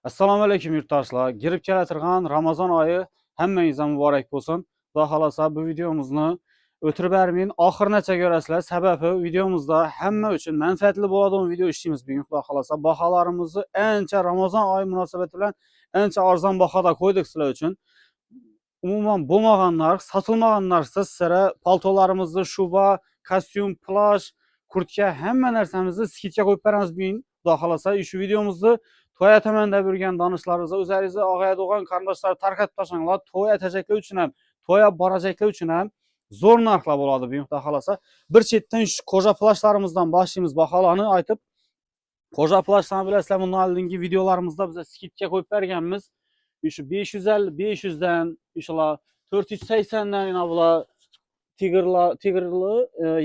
Assalomu alaykum yurtdoshlar. Girib kelaturgan Ramazon oyi hammangizga muborak bo'lsin. Xudo xolasa bu videomizni o'tirib bermeyin, oxirigacha ko'rasizlar. Sababi videomizda hamma uchun manfaatli bo'ladigan video ishlaymiz bugun. Xudo xolasa baholarimizni ancha Ramazon oyi munosabati bilan ancha arzon bahoda qo'ydik sizlar uchun. Umuman bo'lmagan narx, sotilmagan narxda sizlarga paltolarimizni, shuba, kostyum, plaj, kurtka hamma narsamizni skidga qo'yib beramiz bugun. Xudo xolasa shu videomizni to'y atamanda yurgan donishlarimiz, o'zlaringizni og'ayadigan qarindoshlar tarqatib tashanglar. To'y atajaklar uchun ham, to'y borajaklar uchun ham zo'r narxlar bo'ladi bugun. Xudo xolasa bir chetdan shu qo'ja plashlarimizdan boshlaymiz baholarni aytib. Qo'ja plashlarni bilasizlar, bundan oldingi videolarimizda biz skidga qo'yib berganmiz. Şu 550, 500'den, inşallah 480'den yine bular tigrli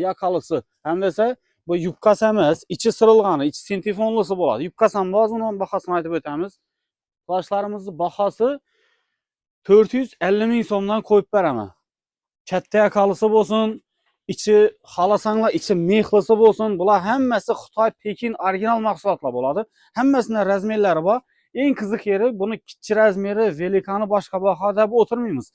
yakalısı. Hem de ise bu yupkası emas, içi sırılganı, içi sintefonlusu bo'ladi. Yupkası ham bor, bunun bahasını aytib o'tamiz. Plashlarimizni bahası 450 ming so'mdan qo'yib beraman. Katta yakalısı bo'lsin, içi xalasanglar, içi mexlisi bo'lsin. Bular hammasi Xitoy, Pekin original mahsulotlar bo'ladi. Hammasinin razmerlari bor. En qiziq yeri buni kichik razmeri Velikani boshqa baho deb o'tirmaymiz.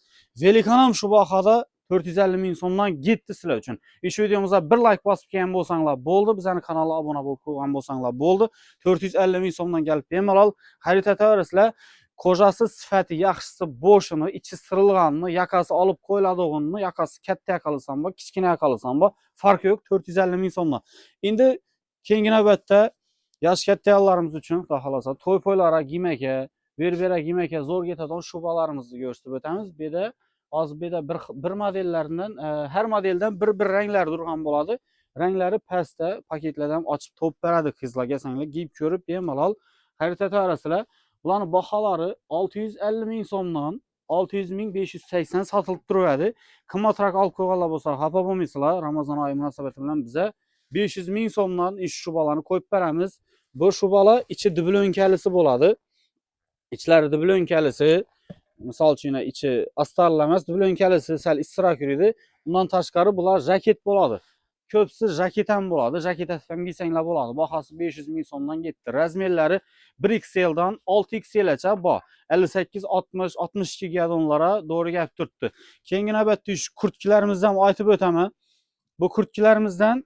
Velikan ham shu bahoda 450 ming so'mdan ketdi sizlar uchun. Shu videomizga bir like bosib kelgan bo'lsanglar bo'ldi, bizning kanalga obuna bo'lib qolgan bo'lsanglar bo'ldi. 450 ming so'mdan kelib bemalol xarid etaverasizlar. Qo'jasi sifati yaxshisi bo'shini, ichi sirilganini, yakasi olib qo'yiladiganini, yakasi katta yakalasam bor, kichkina yakalasam bor, farqi yo'q 450 ming so'mdan. Endi keyingi navbatda yosh katta ayollarimiz uchun xudo xolasa to'y-po'ylarga giymakka, ver-bera giymakka zo'r ketadigan shubalarimizni ko'rsatib o'tamiz. Bu yerda hozir bu yerda bir modellaridan har modeldan bir ranglar turgan bo'ladi. Ranglari pastda paketlardan ochib to'p beradi qizlar, sanglar giyib ko'rib bemalol xarid etaverasizlar. Bularning baholari 650 ming so'mdan 600 ming 580 sotilib turadi. Qimmatroq olib qo'yganlar bo'lsa, xafa bo'lmaysizlar. Ramazon oyi munosabati bilan biza 500 ming so'mdan ish shubalarni qo'yib beramiz. Bu shubalar ichi dublonkalisi bo'ladi. İçlari dublonkalisi, misol uchun ichi astarlar emas, dublonkalisi sal issiqroq yuradi. Bundan tashqari bular jaket bo'ladi. Ko'psi jaket ham bo'ladi. Jaket ham giysanglar bo'ladi. Bahasi 500 ming so'mdan ketdi. Razmerlari 1XL dan 6XLgacha bor. 58, 60, 62 gadonlara doğru gap turibdi. Keyingi navbatda shu kurtkilarimizni ham aytib o'taman. Bu kurtkilarimizdan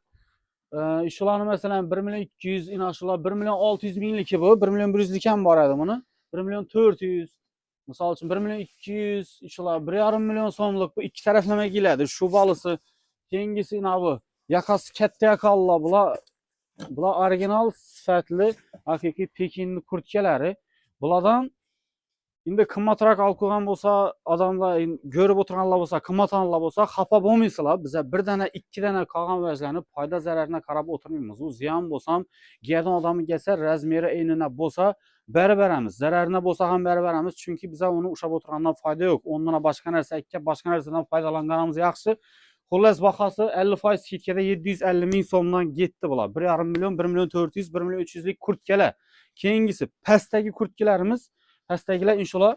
shularni masalan 1 million 200 inashular 1 million 600 mingliki bu, 1 million 100lik ham bor edi buni. 1 million 400, misol uchun 1 million 200, shular 1,5 million so'mlik bu ikki taraflama keladi. Shu balisi, keyingisi bu yakasi katta yakallar, bular original sifatli haqiqiy Pekinning kurtkalari. Bulardan endi qimmatroq olib qo'ygan bo'lsa, odamlar ko'rib o'tirganlar bo'lsa, qimmatlanlar bo'lsa, xafa bo'lmaysizlar. Biz bir dana, ikki dana qolgan vazlarni foyda zararına qarab o'tirmaymiz. U ziyon bo'lsam, giyadigan odamga kelsa, razmeri aynina bo'lsa, beramiz. Zararına bo'lsa ham beramiz, chunki biza uni ushab o'tirgandan foyda yo'q. Ondan boshqa narsa ikki, boshqa narsadan foydalanganimiz yaxshi. Xullas bahası 50% skidkada 750 ming so'mdan ketdi bular. 1,5 million, 1 million 400, 1 million 300lik kurtkalar. Keyingisi pastdagi kurtkalarimiz. Pastdagilar inshaalloh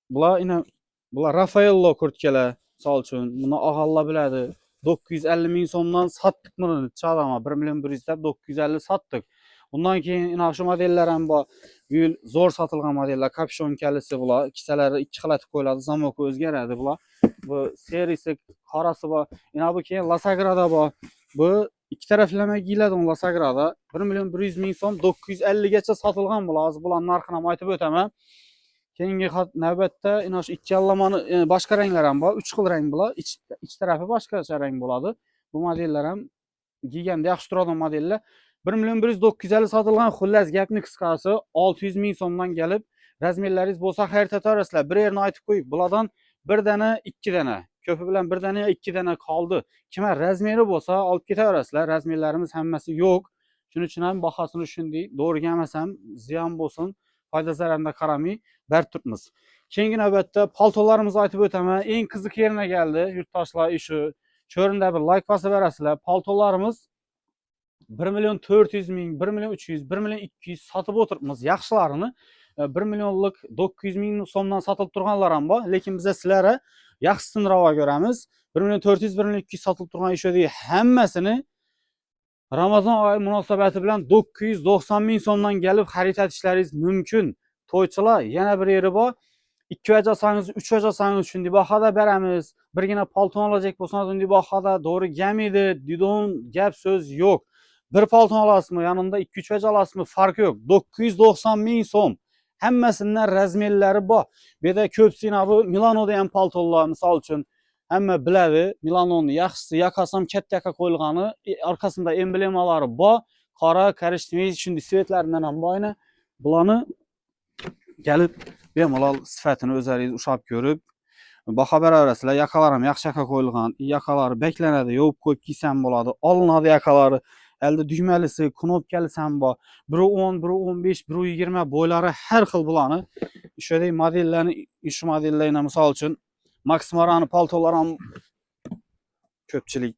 bular Rafaello kurtkalar, misol uchun buni og'allar biladi. 950 ming so'mdan satdik buni, chadama 1 million 100 deb 950 satdik. Bundan keyin shu modellar ham bor. Bu zo'r sotilgan modellar, kapshon kalisi bular, kisalari ikki xil etib qo'yiladi, zamok o'zgaradi bular. Bu serisi qorasi bor. Bu keyin Lasagrada bor. Bu ikki taraflama giyiladigan Lasagrada 1 million 100 ming so'm 950 gacha sotilgan bular. Hozir bularning narxini ham aytib o'taman. Keyingi navbatda shu ikki allamani boshqa ranglar ham bor. 3 xil rang bular. Ich tarafi boshqacha rang bo'ladi. Bu modellar ham giyganda yaxshi turadigan modellar. 1 million 100 950 sotilgan. Xullas gapni qisqasi 600 ming so'mdan kelib, razmerlaringiz bo'lsa xarid etaverasizlar. Bir yerni aytib qo'yib, bulardan bir dana, ikki dana, ko'pi bilan bir dana, ikki dana qoldi. Kimlar razmeri bo'lsa olib ketaverasizlar. Razmerlarimiz hammasi yo'q. Shuning uchun ham bahosini shunday to'g'riga emasam, ziyon bo'lsin, foyda zararına qaramay ber turibmiz. Keyingi navbatda paltolarimizni aytib o'taman. Eng qiziq yerine geldi. Yurtdoshlar shu cho'rinda bir like bosib berasizlar. Paltolarimiz 1 million 400 ming, 1 million 300, 1 million 200 sotib o'tiribmiz. Yaxshilarini 1 millionlik 900 ming so'mdan sotib turganlar ham bor, lekin biz sizlarga yaxshisini ravo ko'ramiz. 1 million 400, 1 million 200 sotib turgan ishlarning hammasini Ramazon oyi munosabati bilan 990 ming so'mdan kelib xarid etishlaringiz mumkin. toyçular yana bir yeri bor. 2 ajasangiz, 3 ajasangiz şundi bahada beramiz. Birgina palton olacak bolsangiz undi bahada doğru gelmeydi. Didon gap söz yok. Bir palton alasizmi, yanında 2-3 aj alasizmi farkı yok. 990 ming so'm. Hammasining razmerlari bor. Bu yerda ko'pchilik bu Milano degan paltonlar misol uchun hamma biladi. Milanoning yaxshisi yakasi ham katta yaka qo'yilgani, orqasida emblemalari bor. Qora, korishniy shunday svetlardan ham boyni. Bularni gelip bemalol sifatini o'zlaringiz ushab ko'rib baho beraverasizlar. Yakalar ham yaxshi yaka qo'yilgan. Yakalari beklanadi, yopib qo'yib kiysam bo'ladi. Olinadi yakalari. Elde düymelisi, knopkalisi ham bor. 1.10, 1.15, 1.20 boylari har xil bularni. Şöyle modellarni, ish modellarni misol uchun Max Mara'nın paltoları ham ko'pchilik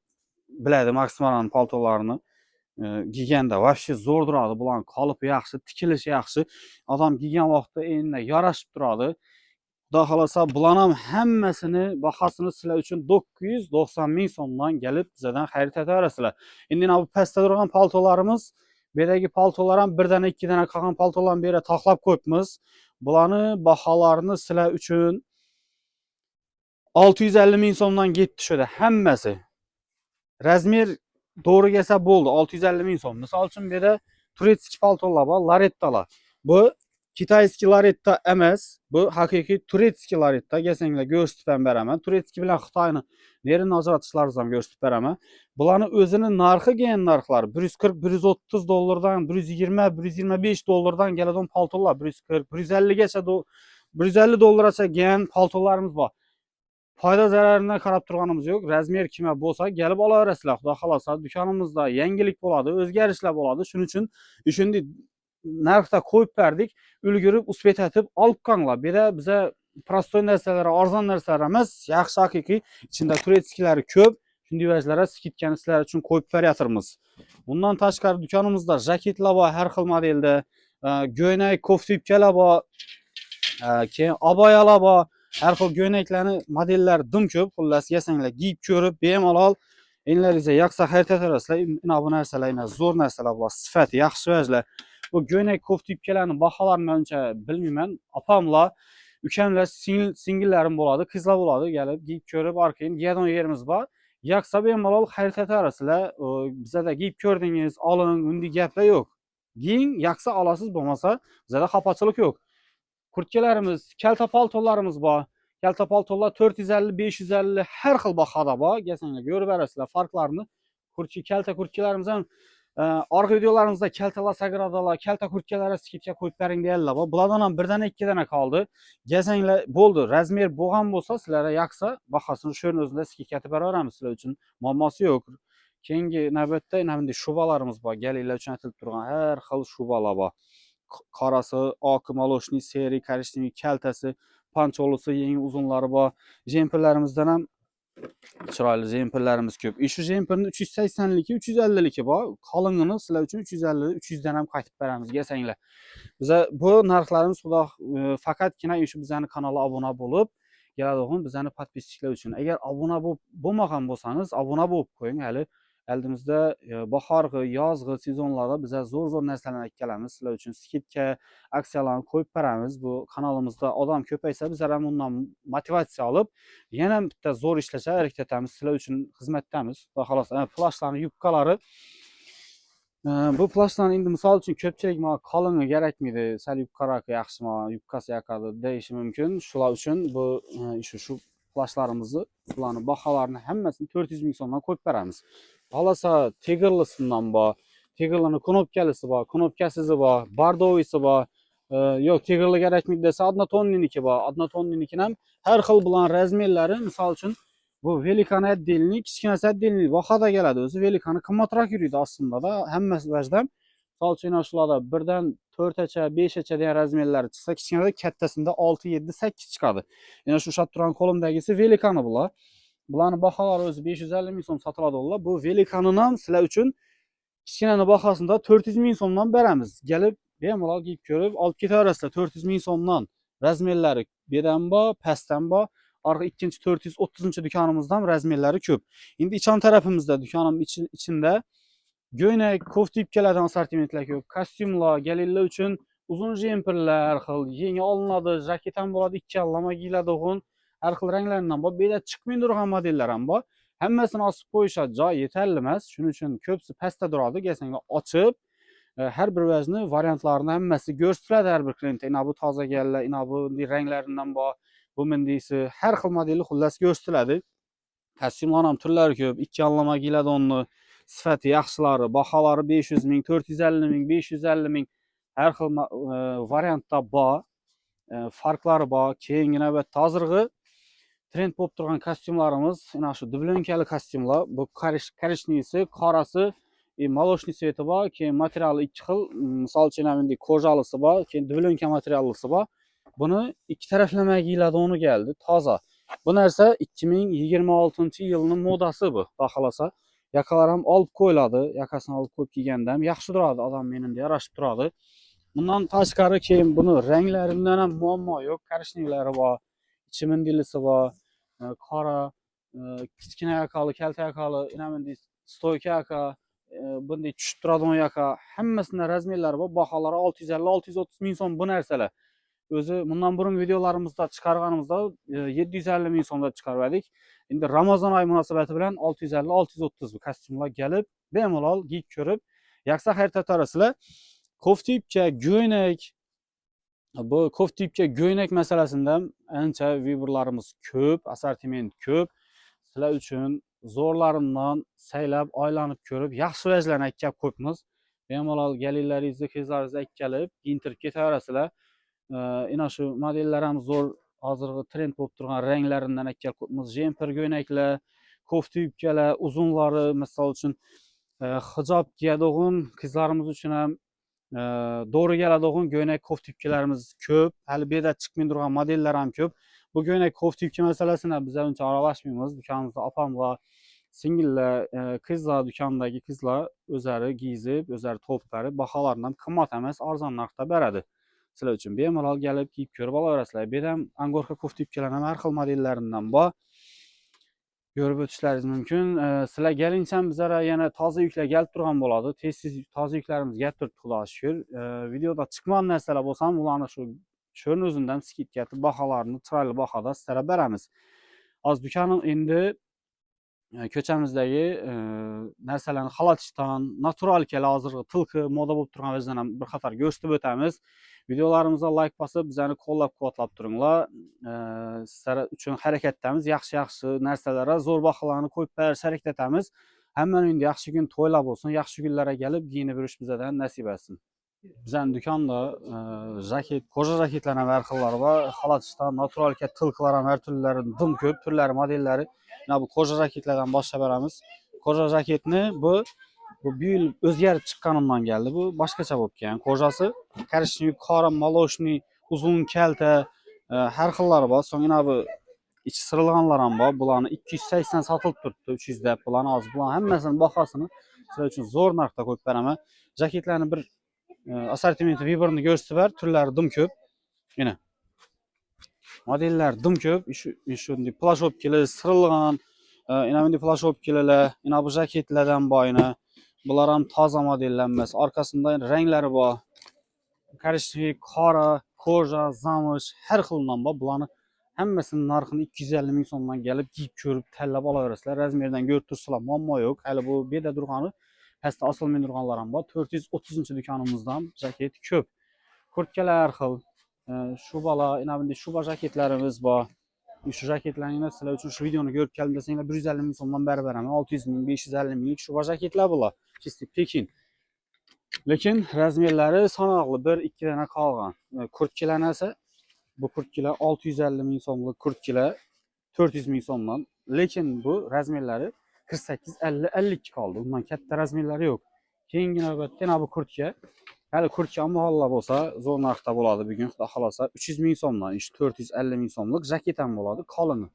biladi. Max Mara'nın paltolarini giyganda вообще zo'r duradi. Bularning qolipi yaxshi, tikilishi yaxshi. Adam giygan vaqtda eynine yarashib turadi. Xudo xolasa bularni ham hammasini bahosini sizlar uchun 990 ming so'mdan kelib bizdan xarid etaverasizlar. Endi bu pastda turgan paltolarimiz, bu yerdagi paltolar ham birdan ikkidan qolgan paltolarni bu yerga taxlab qo'yibmiz. Bularni baholarini sizlar uchun 650 ming so'mdan ketdi şöyle hammasi. Razmer doğru kelsa bo'ldi 650 ming so'm. Misol uchun bu yerda turetskiy paltolar bor, larettalar. Bu Kitayskiy laretta emas, bu haqiqiy turetskiy laretta. Gelsanglar ko'rsatib ham beraman. Turetskiy bilan Xitoyni nerini ajratishlaringizni ham ko'rsatib beraman. Bularning o'zini narxi kelgan narxlari 140, 130 dollardan, 120, 125 dollardan keladigan paltolar, 140, 150 gacha 150 dollargacha kelgan paltolarimiz bor. Foyda zararidan qarab turganimiz yo'q. Razmer kima bo'lsa, kelib olaverasizlar. Xudo xolasa do'konimizda yangilik bo'ladi, o'zgarishlar bo'ladi. Shuning uchun shunday narxda qo'yib berdik. Ulgurib, uspet etib olib qolinglar. Bu yerda biza prostoy narsalar, arzon narsalar emas, yaxshi haqiqiy ichida turetskiylari ko'p. Shunday vajlarga skidkani sizlar uchun qo'yib berayotimiz. Bundan tashqari do'konimizda jaketlar bor, har xil modelda, go'ynak, koftipkalar bor, keyin aboyalar bor. Her xil göyneklarni modellar dim ko'p. Xullas, yasanglar, giyib ko'rib, bemalol enlaringizga yoqsa xarid etaverasizlar. Bu narsalar zo'r narsalar bular, sifati yaxshi vajlar. Bu go'ynak koftipkalarni baholarini men uncha bilmayman. Opamlar, ukamlar, singillarim bo'ladi, qizlar bo'ladi, kelib giyib ko'rib, orqayin yeydigan yerimiz bor. Yoqsa bemalol xarid etaverasizlar. Bizada giyib ko'rdingiz, oling, unday gaplar yo'q. Giying, yoqsa olasiz, bo'lmasa bizada xafachilik yo'q. Kurtkalarimiz, kalta paltolarimiz bor. Kalta paltolar 450, 550 har xil bahoda bor. Gelsanglar ko'rib berasizlar farqlarini. Kalta kurtkalarimiz ham orqa videolarimizda kaltalar sagradalar, kalta kurtkalarga skidga qo'yib bering deyaptilar. Bulardan ham birdan ikkidan qoldi. Gelsanglar bo'ldi. Razmer bo'lgan bo'lsa, sizlarga yoqsa, bahosini shu o'zida skidga atib beraveramiz sizlar uchun. Muammosi yo'q. Keyingi navbatda bunday shubalarimiz bor. Galinglar uchun atilib turgan har xil shubalar bor. Qarası, oqi, maloshniy, seri, korishniy, kaltasi, pancholusi, yangi uzunlari bor. Jemperlarimizdan ham chiroyli jemperlarimiz ko'p. Shu jemperning 380ligi, 350ligi bor. Qolingini sizlar uchun 350, 300 dan ham qaytib beramiz, gelsanglar. Biza bu narxlarimiz xudo faqatgina shu bizning kanalga obuna bo'lib, keladigan bizning podpischilar uchun. Agar obuna bo'lmagan bo'lsangiz, obuna bo'lib qo'ying. Hali eldimizda bahorgi, yozgi sezonlarda biza zo'r narsalarni kelamiz. Sizlar uchun skidka aksiyalarni qo'yib beramiz. Bu kanalimizda odam ko'paysa, bizlar ham undan motivatsiya olib, yana bitta zo'r ishlashga harakat etamiz. Sizlar uchun xizmatdamiz. Va xolos, plashlarning yubkalari. Bu plashlarni endi misol uchun ko'pchilik menga qolingi kerakmidi, sal yubkaroq yaxshimi, yubkasi yoqadi deyishi mumkin. Shular uchun bu shu plashlarimizni, bularning baholarini hammasini 400 ming so'mdan qo'yib beramiz. Xolasa Tigerlisidan bor, Tigerlarning knopkalisi bor, knopkasizi bor, bardovisi bor. Yo'q, Tigerli kerakmidi desa, однотоннинiki bor. Однотонниnikini ham har xil bilan razmerlari, misol uchun bu velikani отдельный, kichkinasi отдельный bahoda keladi. O'zi velikani qimmatroq yuradi aslında da, hammasi vajdan. Misol uchun shularda birdan 4gacha, 5gacha degan razmerlari chiqsa, kichkinada kattasida 6, 7, 8 chiqadi. Yana shu ushlab turgan qo'limdagisi velikani bular. Bularning baholari o'zi 550 ming so'm sotiladi. Bu velikanini ham sizlar uchun kichkinani bahosida 400 ming so'mdan beramiz. Kelib, bemalol giyib ko'rib, olib ketaverasizlar 400 ming so'mdan. Razmerlari bedan bor, pastdan bor. Arka ikinci 430. dükkanımızdan razmerleri köp. Şimdi içan tarafımızda dükkanın içinde göğnek, koftipkelerden asortimentler köp. Kostyumlar, gelirler için uzun jemperler, her xil yeni alınadi, jaket ham bo'ladi, ikki allama giyiladigan, har xil ranglaridan bor. Bu yerda chiqmay turgan modellar ham bor. Hammasini osib qo'yishadi, joy yetarli emas. Shuning uchun ko'psi pastda turadi. Kesanga ochib, her bir vazni variantlarini hammasi ko'rsatiladi har bir klientga. Ina bu toza kellar, ina bu ranglaridan bor. Bu mendisi har xil modeli xullas ko'rsatiladi. Kostyumlar ham turlari ko'p. Ikki allama giyiladi onni. Sifati yaxshilari, baholari 500 ming, 450 ming, 550 ming har xil variantda bor. Farqlari bor. Keyingi navbatda hozirgi trend bo'lib turgan kostyumlarimiz, ana shu dublonkali kostyumlar. Bu korichnisi, qorasi, молочный sveti bor. Keyin materiali ikki xil. Misol uchun bunday kojalisi bor, keyin dublonka materiallisi bor. Buni ikki taraflama giyiladigani keldi, toza. Bu narsa 2026-yilning modasi bu. Xohlasa, yakalar ham olib qo'yiladi. Yakasini olib qo'yib kiyganda ham yaxshi turadi, odam menimga yarashib turadi. Bundan tashqari keyin buni ranglaridan ham muammo yo'q. Korichnilari bor, chimindilisi bor, qora, kichkina yakali, kalta yakali, inaminday stoyka yaka, bunday tushib turadigan yaka, hammasida razmerlari bor. Baholari 650-630 ming so'm bu narsalar. O'zi bundan burun videolarimizda chiqarganimizda 750 ming so'mda chiqardik. Endi Ramazon oyi munosabati bilan 650-630 bu kostyumlar kelib, bemalol giyib ko'rib, yaksa xayr totarasizlar. Koftipka, go'ynak, bu koftipka, go'ynak masalasida ancha vibrlarimiz ko'p, assortiment ko'p. Sizlar uchun zo'rlarimdan saylab, oylanib ko'rib, yaxshi vajlarni aytib qo'yibmiz. Bemalol galinlaringizni, qizlaringizni aytkalib, giyintirib ketaverasizlar. Ina shu modellar ham zo'r, hozirgi trend bo'lib turgan ranglaridan aytib qo'yibmiz. Jemper go'ynaklar, kofta yubkalar, uzunlari, misol uchun hijob kiyadigan qizlarimiz uchun ham doğru keladigan go'ynak kofta yubkalarimiz ko'p. Hali bu yerda chiqmay turgan modellar ham ko'p. Bu go'ynak kofta yubka masalasini biz uncha aralashmaymiz. Dukanimizda opamlar, singillar, qizlar, dukandagi qizlar o'zlari giyizib, o'zlari to'plarib, baholaridan ham qimmat emas, arzon narxda beradi. Sizlar uchun bemalol kelib kiyib ko'rib olaverasizlar. Bu yerda ham angorka kofta yubkalar ham har xil modellaridan bor. Ko'rib o'tishlaringiz mumkin. Sizlar kelincham bizlar yana toza yuklar kelib turgan bo'ladi. Tez-tez toza yuklarimiz kelib turibdi, xudoga shukr. Videoda chiqmagan narsalar bo'lsa ham ularni shuning o'zidan skidka qilib baholarni chiroyli bahoda sizlarga beramiz. Hozir dukanim endi ko'chamizdagi narsalarni xalatishdan, natural kela hozirgi tilki moda bo'lib turgan vajdan ham bir qator ko'rsatib o'tamiz. Videolarimizga like bosib, bizani qo'llab-quvvatlab turinglar. Sizlar uchun harakatdamiz. Yaxshi narsalarga zo'r baholarni qo'yib berish harakat etamiz. Hammaning endi yaxshi kun to'ylar bo'lsin, yaxshi kunlarga kelib giyinib yurish bizdan nasib etsin. Bizning do'konda jaket, koja jaketlar ham har xillari bor. Xalatishdan, natural tilkilar ham har turlari dim ko'p, turlari, modellari. Mana bu koja jaketlardan boshlab beramiz. Koja jaketni bu yil o'zgarib chiqqanidan keldi. Bu boshqacha bo'lib ketgan. Kojasi korичневый, qora, молочный, uzun kalta, har xillari bor. So'ngra bu ichi sirilganlar ham bor. Bularni 280 sotilib turibdi, 300 deb. Bularni hozir bularning hammasini bahosini sizlar uchun zo'r narxda qo'yib beraman. Jaketlarni bir assortimenti vibrni ko'rsatib ber, turlari dim ko'p. Mana modellar dim ko'p. Shunday plashopkalar sirilgan, ina bunday plashopkalar, ina bu jaketlardan bor ina. Bular ham toza modellar emas. Orqasida ranglari bor. Korичневый, qora, koja, zamsh har xildan bor. Bularni hammasini narxini 250 ming so'mdan kelib giyib ko'rib tanlab olaverasizlar. Razmerdan ko'rib tursalar muammo yo'q. Hali bu yerda turgani pastda osilmay turganlar ham bor. 430-do'konimizdan jaket ko'p. Kurtkalar har xil. Shu bala, ina bunday shuba jaketlarimiz bor. Shu jaketlarni sizlar uchun shu videoni ko'rib keldim desanglar 150 ming so'mdan berib beraman. 600 ming, 550 ming shuba jaketlar bular. Чисто Pekin. Lekin razmerlari sanoqli 1-2 dana qolgan. Kurtkalar esa bu kurtkalar 650 ming so'mlik kurtkalar 400 ming so'mdan. Lekin bu razmerlari 48, 50, 52 qoldi. Undan katta razmerlari yo'q. Keyingi navbatda bu kurtka, hali kurtka ammolla bo'lsa, zo'r narxda bo'ladi bugun. Xudo xolasa 300 ming so'mdan, 450 ming so'mlik jaket ham bo'ladi, qolini.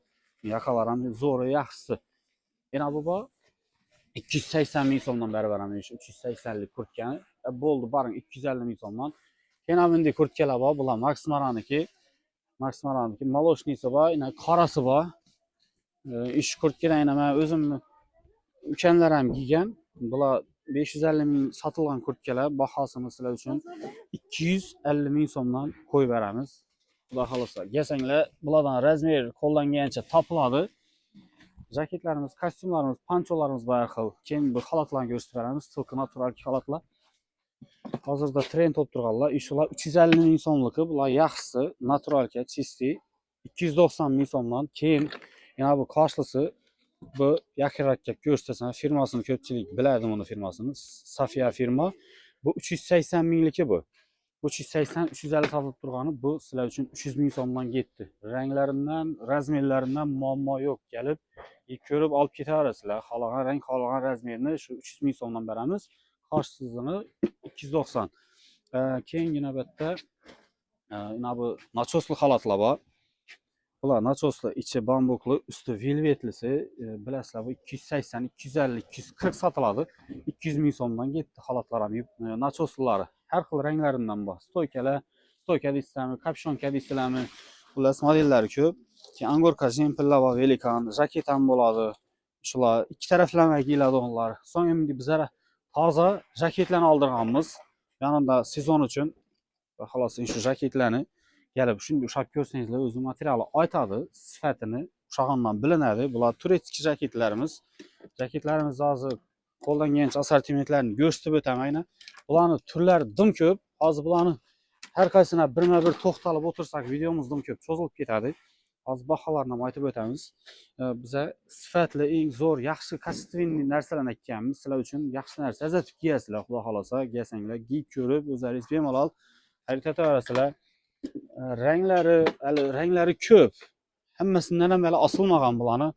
Yaqalar ham zo'ri, yaxshisi. Yana bu bor 280 ming so'mdan berib beraman, 380 lik kurtkani. Bo'ldi, baring 250 ming so'mdan. Yana bunday kurtkalar bor, bular Max Maraniki. Max Maraniki, молочныйsi bor, ina qorasi bor. Ish kurtkalar ina men o'zimni ukamlar ham kiygan. Bular 550 min satılgan kurtkalar bahasını sizlar uchun 250 min so'mdan qo'yib beramiz. Xudo xolasa. Gelsanglar, bulardan razmer qo'llangancha topiladi. Jaketlarimiz, kostyumlarimiz, pancholarimiz har xil. Keyin bu xalatlarni ko'rsatib beramiz. Silk natural xalatlar. Hozirda trend bo'lib turganlar, shular 350 ming so'mligi, bular yaxshisi, naturalga, chisti 290 ming so'mdan. Keyin yana bu qoshlisi, bu yaqinroqqa ko'rsatsam, firmasini ko'pchilik biladi buni firmasini. Safia firma. Bu 380 mingligi bu. 380 350 sotib turgani bu sizlar uchun 300 ming so'mdan ketdi. Ranglaridan, razmerlaridan muammo yo'q. Kelib, ko'rib olib ketaverasizlar. Xohlagan rang, xohlagan razmerni shu 300 ming so'mdan beramiz. Qoshsizini 290. Keyin navbatda bu nachosli xalatlar bor. Bular nachosli, ichi bambukli, usti velvetlisi, bilasizlar bu 280, 250, 240 sotiladi. 200 ming so'mdan ketdi xalatlar ham, nachoslilari. Har xil ranglaridan bor. Stoyka deysizlarmi, kapshonka deysizlarmi, xullas modellari ko'p. Keyin angorka jempillar bor, velikan, jaket ham bo'ladi. Shular ikki taraflama kiyiladi onlar. So'ng endi bizlar toza jaketlarni oldirganmiz. Yanında sezon uchun xolos shu jaketlarni kelib shunday ushlab ko'rsangizlar, o'zi materiali aytadi, sifatini ushlagandan bilinadi. Bular turetskiy jaketlarimiz. Jaketlarimiz hozir qo'llangancha assortimentlarni ko'rsatib o'tamayman. Bularning turlari dim ko'p. Hozir bularni har qaysini birma-bir to'xtalib o'tirsak, videomiz dim ko'p cho'zilib ketadi. Hozir baholarni ham aytib o'tamiz. Biza sifatli, eng zo'r, yaxshi kачественный narsalarni aytganmiz. Sizlar uchun yaxshi narsa ajratib kiyasizlar, xudo xolasa, kelsanglar, kiyib ko'rib, o'zlaringiz bemalol xarid etaverasizlar. Ranglari ko'p. Hammasidan ham hali osilmagan bularni.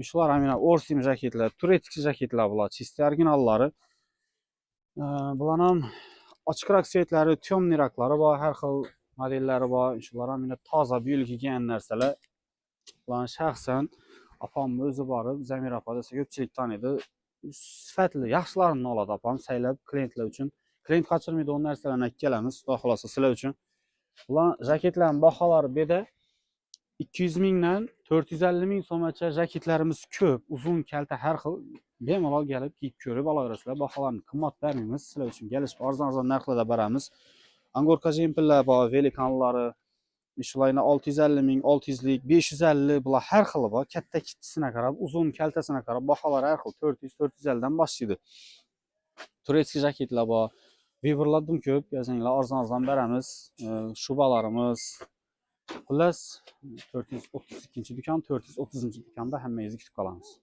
Shular ham yana Orsim jaketlar, turetskiy jaketlar bular, chisti originallari. Bular ham ochiqroq svetlari, temniraklari bor, har xil modellari bor. Shular ham yana toza buyil kiygan narsalar. Bularni shaxsan opam o'zi borib, Zamira opa desa ko'pchilik taniydi. Sifatli, yaxshilarini oladi opam, saylab klientlar uchun. Klient qochirmaydi, o narsalarni olib kelamiz, xudo xolasa sizlar uchun. Bular jaketlarning baholari beda 200 mingdan 450 ming so'mgacha jaketlarimiz ko'p, uzun, kalta, har xil. Bemalol kelib kiyib ko'rib olaverasizlar. Baholarni qimmat bermaymiz, sizlar uchun kelishib arzon narxlarda beramiz. Angorka jempillar bor, velikanlari, shularni 650 ming, 600 lik, 550, bular har xili bor. Katta kichkisine qarab, uzun kaltasine qarab baholar har xil 400, 450 dan boshlaydi. Turetskiy jaketlar bor. Vibrlardan ko'p, yozinglar, arzon beramiz. Shubalarimiz. Xullas 432-do'kon, 430-do'konda hammangizni kutib qolamiz.